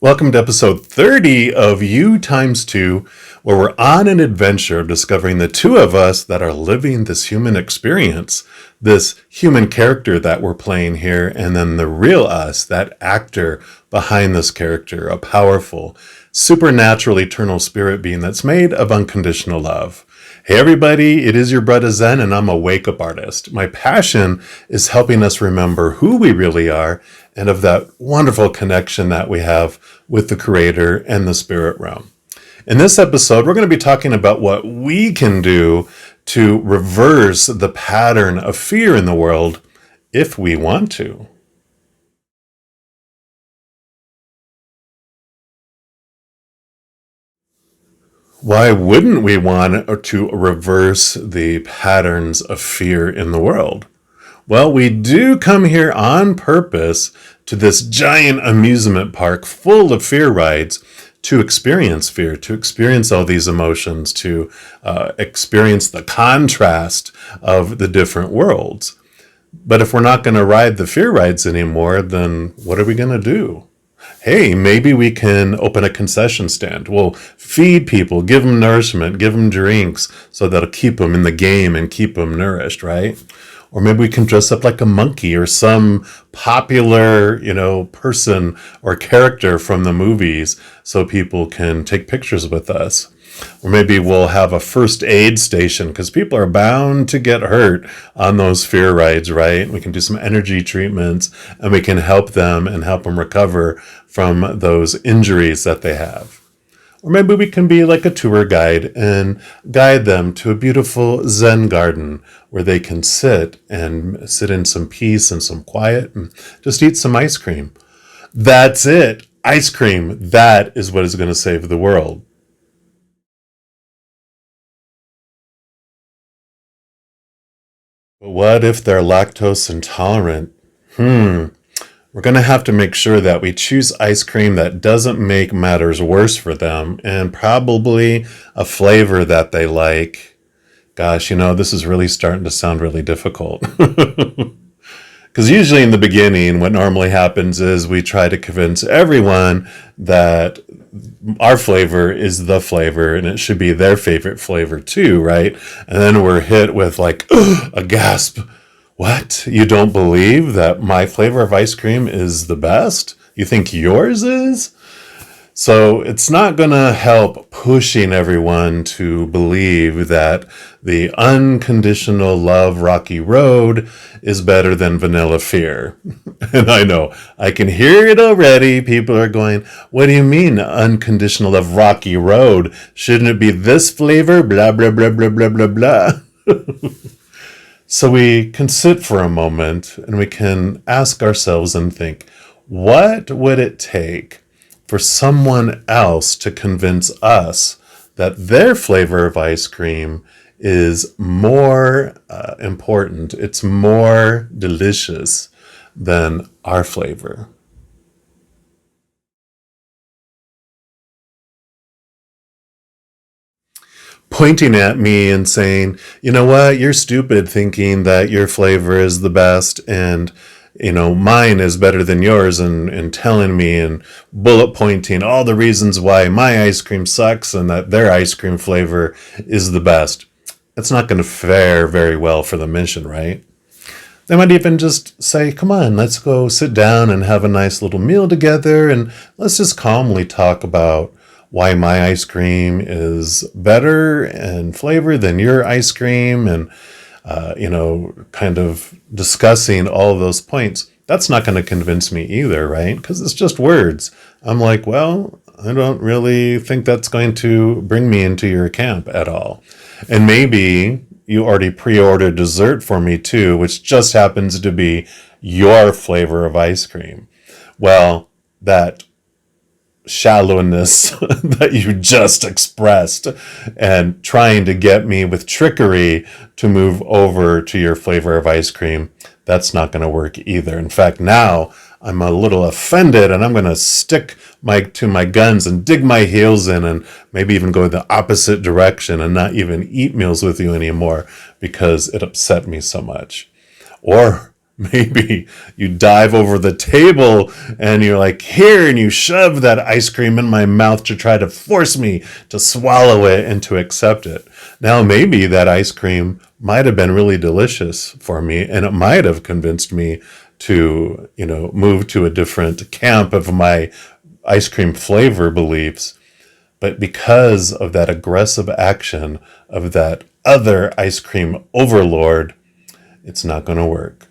Welcome to episode 30 of YOUx2, where we're on an adventure of discovering the two of us that are living this human experience, this human character that we're playing here, and then the real us, that actor behind this character, a powerful, supernatural, eternal spirit being that's made of unconditional love. Hey everybody, it is your brother Zen, and I'm a wake-up artist. My passion is helping us remember who we really are and of that wonderful connection that we have with the Creator and the spirit realm. In this episode, we're going to be talking about what we can do to reverse the pattern of fear in the world if we want to. Why wouldn't we want to reverse the patterns of fear in the world? Well, we do come here on purpose to this giant amusement park full of fear rides to experience fear, to experience all these emotions, to experience the contrast of the different worlds. But if we're not going to ride the fear rides anymore, then what are we going to do? Hey, maybe we can open a concession stand. We'll feed people, give them nourishment, give them drinks, so that'll keep them in the game and keep them nourished, right? Or maybe we can dress up like a monkey or some popular, person or character from the movies so people can take pictures with us. Or maybe we'll have a first aid station because people are bound to get hurt on those fear rides, right? We can do some energy treatments and we can help them and help them recover from those injuries that they have. Or maybe we can be like a tour guide and guide them to a beautiful Zen garden where they can sit in some peace and some quiet and just eat some ice cream. That's it. Ice cream. That is what is going to save the world. But what if they're lactose intolerant? We're going to have to make sure that we choose ice cream that doesn't make matters worse for them and probably a flavor that they like. Gosh, this is really starting to sound really difficult. Because usually in the beginning, what normally happens is we try to convince everyone that our flavor is the flavor and it should be their favorite flavor too, right? And then we're hit with like a gasp. What? You don't believe that my flavor of ice cream is the best? You think yours is? So it's not going to help pushing everyone to believe that the unconditional love rocky road is better than vanilla fear. And I know, I can hear it already. People are going, what do you mean unconditional love rocky road? Shouldn't it be this flavor? Blah, blah, blah, blah, blah, blah, blah. So we can sit for a moment and we can ask ourselves and think, what would it take for someone else to convince us that their flavor of ice cream is more important, it's more delicious than our flavor? Pointing at me and saying, you know what, you're stupid thinking that your flavor is the best and mine is better than yours, and telling me and bullet pointing all the reasons why my ice cream sucks and that their ice cream flavor is the best. That's not going to fare very well for the mission, right? They might even just say, come on, let's go sit down and have a nice little meal together and let's just calmly talk about why my ice cream is better in flavor than your ice cream, and kind of discussing all of those points. That's not going to convince me either, right? Because it's just words. I'm like, well, I don't really think that's going to bring me into your camp at all. And maybe you already pre-ordered dessert for me too, which just happens to be your flavor of ice cream. Well, that shallowness that you just expressed and trying to get me with trickery to move over to your flavor of ice cream, that's not going to work either. In fact, now I'm a little offended and I'm going to stick to my guns and dig my heels in and maybe even go the opposite direction and not even eat meals with you anymore because it upset me so much. Or Maybe you dive over the table and you're like, here, and you shove that ice cream in my mouth to try to force me to swallow it and to accept it. Now, maybe that ice cream might have been really delicious for me, and it might have convinced me to, move to a different camp of my ice cream flavor beliefs. But because of that aggressive action of that other ice cream overlord, it's not going to work.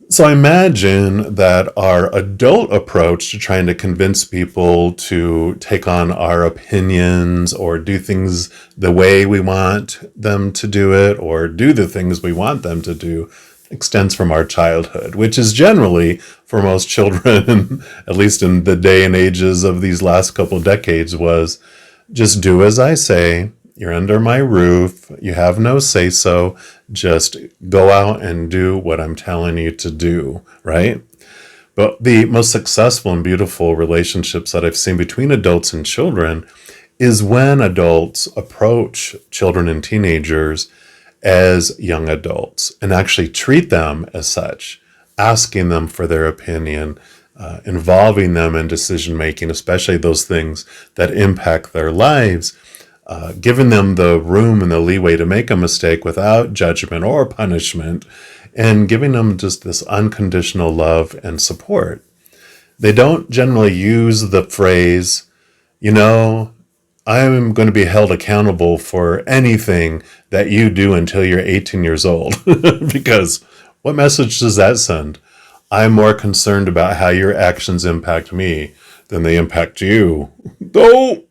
So I imagine that our adult approach to trying to convince people to take on our opinions or do things the way we want them to do it or do the things we want them to do extends from our childhood, which is generally for most children, at least in the day and ages of these last couple decades, was just do as I say. You're under my roof. You have no say so. Just go out and do what I'm telling you to do, right? But the most successful and beautiful relationships that I've seen between adults and children is when adults approach children and teenagers as young adults and actually treat them as such, asking them for their opinion, involving them in decision making, especially those things that impact their lives, giving them the room and the leeway to make a mistake without judgment or punishment, and giving them just this unconditional love and support. They don't generally use the phrase, you know, I'm going to be held accountable for anything that you do until you're 18 years old. Because what message does that send? I'm more concerned about how your actions impact me than they impact you. Oh!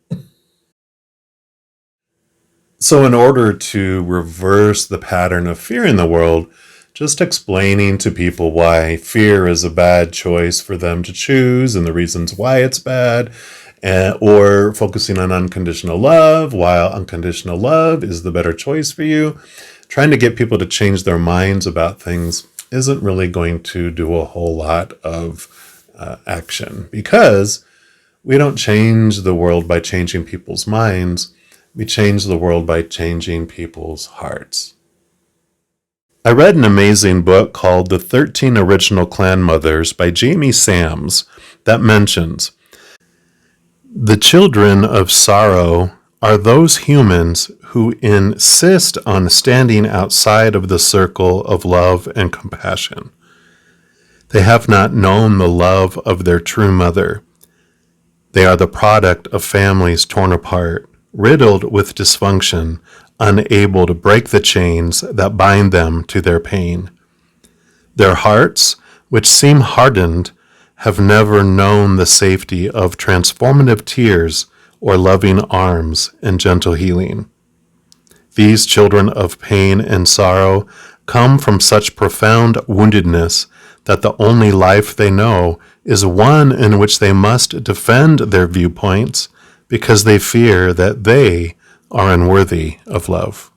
So, in order to reverse the pattern of fear in the world, just explaining to people why fear is a bad choice for them to choose and the reasons why it's bad, or focusing on unconditional love, while unconditional love is the better choice for you, trying to get people to change their minds about things isn't really going to do a whole lot of action, because we don't change the world by changing people's minds. We change the world by changing people's hearts. I read an amazing book called The 13 Original Clan Mothers by Jamie Sams that mentions the children of sorrow are those humans who insist on standing outside of the circle of love and compassion. They have not known the love of their true mother. They are the product of families torn apart, riddled with dysfunction, unable to break the chains that bind them to their pain. Their hearts, which seem hardened, have never known the safety of transformative tears or loving arms and gentle healing. These children of pain and sorrow come from such profound woundedness that the only life they know is one in which they must defend their viewpoints because they fear that they are unworthy of love.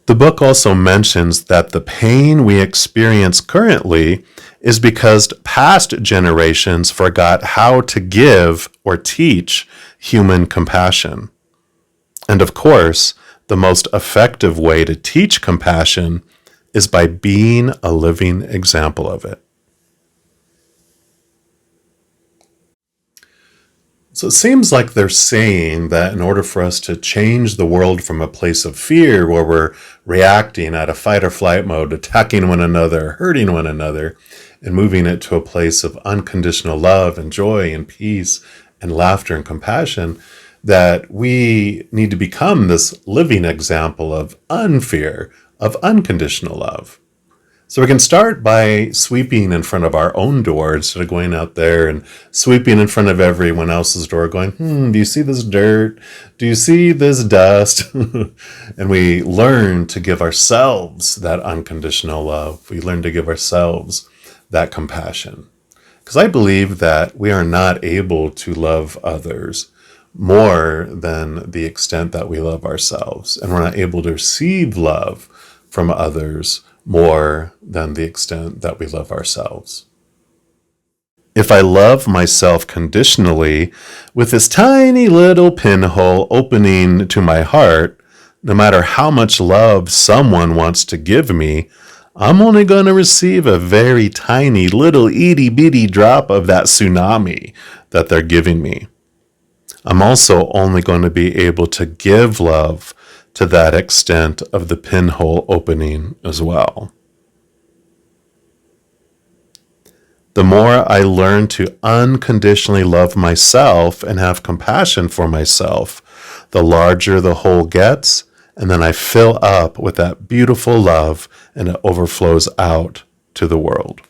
The book also mentions that the pain we experience currently is because past generations forgot how to give or teach human compassion. And of course, the most effective way to teach compassion is by being a living example of it. So it seems like they're saying that in order for us to change the world from a place of fear where we're reacting out of fight or flight mode, attacking one another, hurting one another, and moving it to a place of unconditional love and joy and peace and laughter and compassion, that we need to become this living example of unfear, of unconditional love. So we can start by sweeping in front of our own door instead of going out there and sweeping in front of everyone else's door going, do you see this dirt? Do you see this dust? And we learn to give ourselves that unconditional love. We learn to give ourselves that compassion. Because I believe that we are not able to love others more than the extent that we love ourselves. And we're not able to receive love from others more than the extent that we love ourselves. If I love myself conditionally, with this tiny little pinhole opening to my heart, no matter how much love someone wants to give me, I'm only going to receive a very tiny little itty bitty drop of that tsunami that they're giving me. I'm also only going to be able to give love to that extent of the pinhole opening as well. The more I learn to unconditionally love myself and have compassion for myself, the larger the hole gets, and then I fill up with that beautiful love and it overflows out to the world.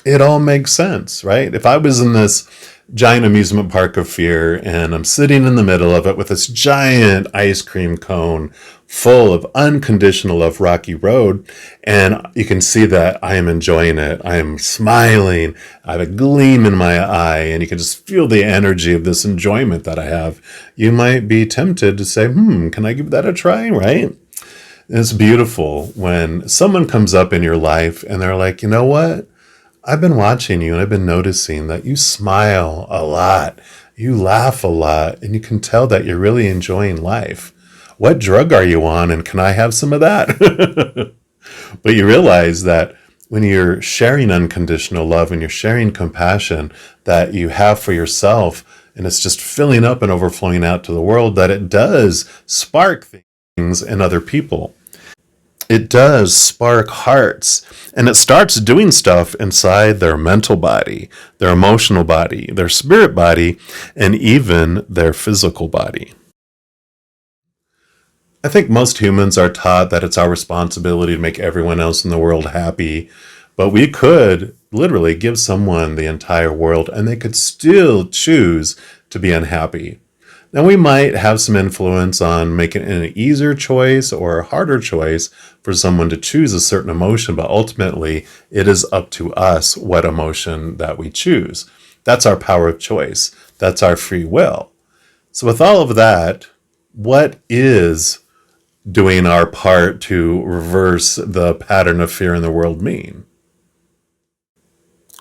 It all makes sense, right? If I was in this giant amusement park of fear and I'm sitting in the middle of it with this giant ice cream cone full of unconditional love, rocky road, and you can see that I am enjoying it. I am smiling. I have a gleam in my eye, and you can just feel the energy of this enjoyment that I have. You might be tempted to say, can I give that a try, right? It's beautiful when someone comes up in your life and they're like, you know what? I've been watching you and I've been noticing that you smile a lot, you laugh a lot, and you can tell that you're really enjoying life. What drug are you on, and can I have some of that? But you realize that when you're sharing unconditional love and you're sharing compassion that you have for yourself, and it's just filling up and overflowing out to the world, that it does spark things in other people. It does spark hearts, and it starts doing stuff inside their mental body, their emotional body, their spirit body, and even their physical body. I think most humans are taught that it's our responsibility to make everyone else in the world happy, but we could literally give someone the entire world and they could still choose to be unhappy. Now, we might have some influence on making an easier choice or a harder choice for someone to choose a certain emotion, but ultimately it is up to us what emotion that we choose. That's our power of choice. That's our free will. So with all of that, what is doing our part to reverse the pattern of fear in the world mean?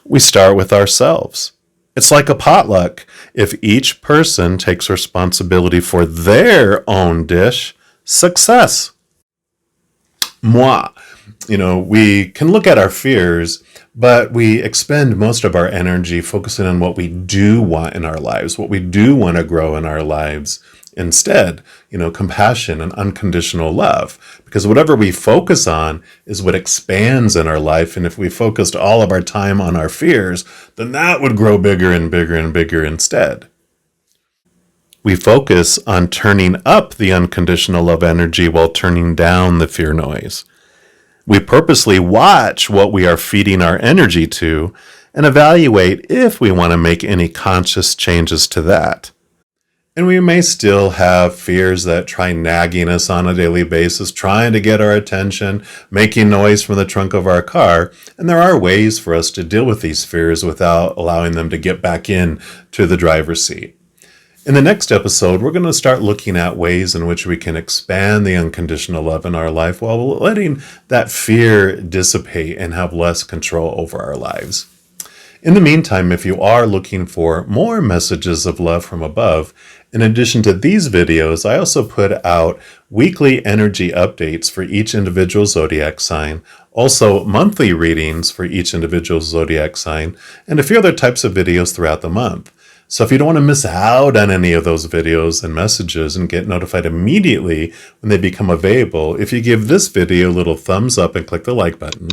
We start with ourselves. It's like a potluck. If each person takes responsibility for their own dish, success. Moi. We can look at our fears, but we expend most of our energy focusing on what we do want in our lives, what we do want to grow in our lives. Instead, compassion and unconditional love, because whatever we focus on is what expands in our life. And if we focused all of our time on our fears, then that would grow bigger and bigger and bigger instead. We focus on turning up the unconditional love energy while turning down the fear noise. We purposely watch what we are feeding our energy to and evaluate if we want to make any conscious changes to that. And we may still have fears that try nagging us on a daily basis, trying to get our attention, making noise from the trunk of our car. And there are ways for us to deal with these fears without allowing them to get back in to the driver's seat. In the next episode, we're going to start looking at ways in which we can expand the unconditional love in our life while letting that fear dissipate and have less control over our lives. In the meantime, if you are looking for more messages of love from above, in addition to these videos, I also put out weekly energy updates for each individual zodiac sign, also monthly readings for each individual zodiac sign, and a few other types of videos throughout the month. So if you don't want to miss out on any of those videos and messages and get notified immediately when they become available, if you give this video a little thumbs up and click the like button,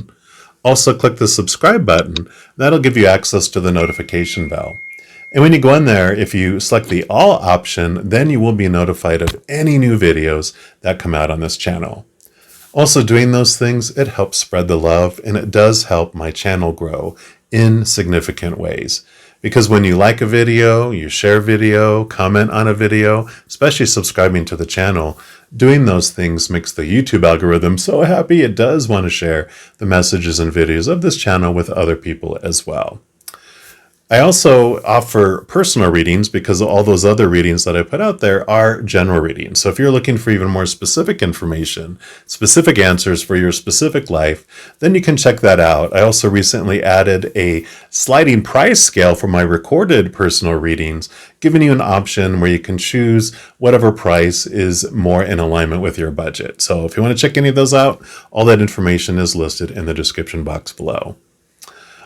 also click the subscribe button. That'll give you access to the notification bell. And when you go in there, if you select the all option, then you will be notified of any new videos that come out on this channel. Also, doing those things, it helps spread the love, and it does help my channel grow in significant ways. Because when you like a video, you share video, comment on a video, especially subscribing to the channel, doing those things makes the YouTube algorithm so happy it does want to share the messages and videos of this channel with other people as well. I also offer personal readings because all those other readings that I put out there are general readings. So if you're looking for even more specific information, specific answers for your specific life, then you can check that out. I also recently added a sliding price scale for my recorded personal readings, giving you an option where you can choose whatever price is more in alignment with your budget. So if you want to check any of those out, all that information is listed in the description box below.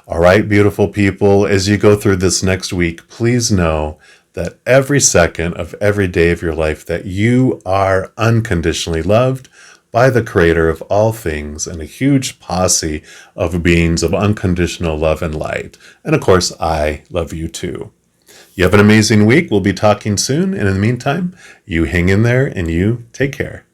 All right, beautiful people, as you go through this next week, please know that every second of every day of your life that you are unconditionally loved by the creator of all things and a huge posse of beings of unconditional love and light. And of course, I love you too. You have an amazing week. We'll be talking soon. And in the meantime, you hang in there and you take care.